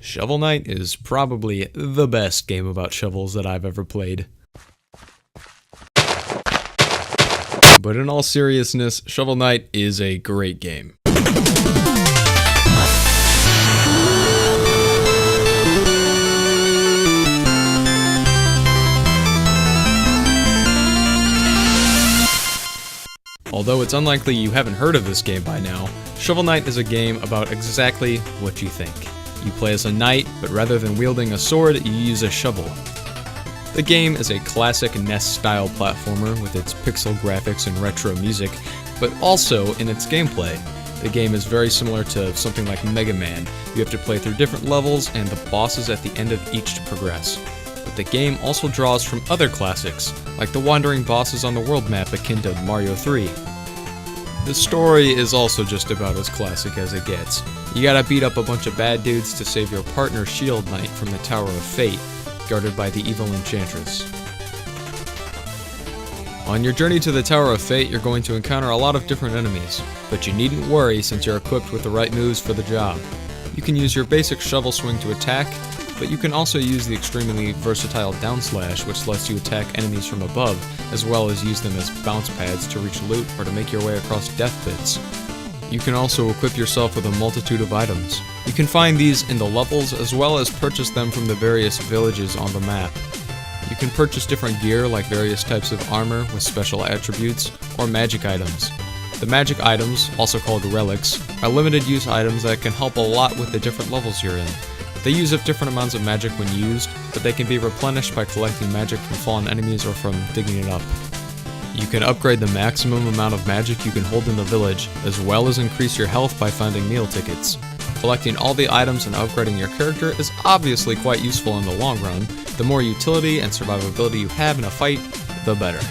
Shovel Knight is probably the best game about shovels that I've ever played. But in all seriousness, Shovel Knight is a great game. Although it's unlikely you haven't heard of this game by now, Shovel Knight is a game about exactly what you think. You play as a knight, but rather than wielding a sword, you use a shovel. The game is a classic NES-style platformer with its pixel graphics and retro music, but also in its gameplay. The game is very similar to something like Mega Man. You have to play through different levels and the bosses at the end of each to progress. But the game also draws from other classics, like the wandering bosses on the world map akin to Mario 3. The story is also just about as classic as it gets. You gotta beat up a bunch of bad dudes to save your partner Shield Knight from the Tower of Fate, guarded by the evil Enchantress. On your journey to the Tower of Fate, you're going to encounter a lot of different enemies, but you needn't worry since you're equipped with the right moves for the job. You can use your basic shovel swing to attack, but you can also use the extremely versatile down slash, which lets you attack enemies from above, as well as use them as bounce pads to reach loot or to make your way across death pits. You can also equip yourself with a multitude of items. You can find these in the levels as well as purchase them from the various villages on the map. You can purchase different gear like various types of armor with special attributes, or magic items. The magic items, also called relics, are limited use items that can help a lot with the different levels you're in. They use up different amounts of magic when used, but they can be replenished by collecting magic from fallen enemies or from digging it up. You can upgrade the maximum amount of magic you can hold in the village, as well as increase your health by finding meal tickets. Collecting all the items and upgrading your character is obviously quite useful in the long run. The more utility and survivability you have in a fight, the better.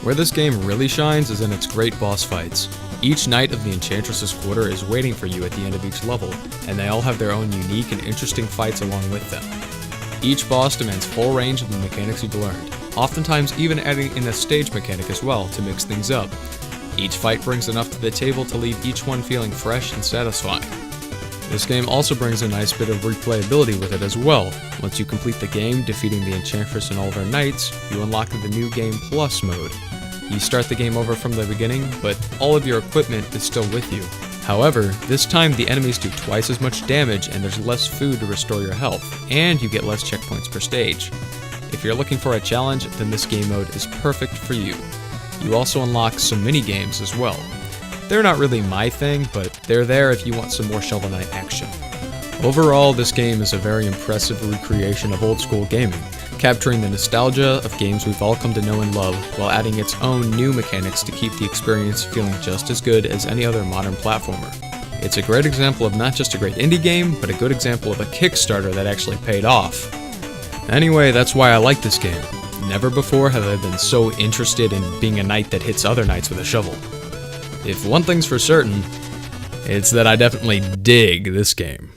Where this game really shines is in its great boss fights. Each knight of the Enchantress's Quarter is waiting for you at the end of each level, and they all have their own unique and interesting fights along with them. Each boss demands full range of the mechanics you've learned, oftentimes even adding in a stage mechanic as well to mix things up. Each fight brings enough to the table to leave each one feeling fresh and satisfying. This game also brings a nice bit of replayability with it as well. Once you complete the game, defeating the Enchantress and all of her knights, you unlock the new Game Plus mode. You start the game over from the beginning, but all of your equipment is still with you. However, this time the enemies do twice as much damage and there's less food to restore your health, and you get less checkpoints per stage. If you're looking for a challenge, then this game mode is perfect for you. You also unlock some mini-games as well. They're not really my thing, but they're there if you want some more Shovel Knight action. Overall, this game is a very impressive recreation of old-school gaming, capturing the nostalgia of games we've all come to know and love, while adding its own new mechanics to keep the experience feeling just as good as any other modern platformer. It's a great example of not just a great indie game, but a good example of a Kickstarter that actually paid off. Anyway, that's why I like this game. Never before have I been so interested in being a knight that hits other knights with a shovel. If one thing's for certain, it's that I definitely dig this game.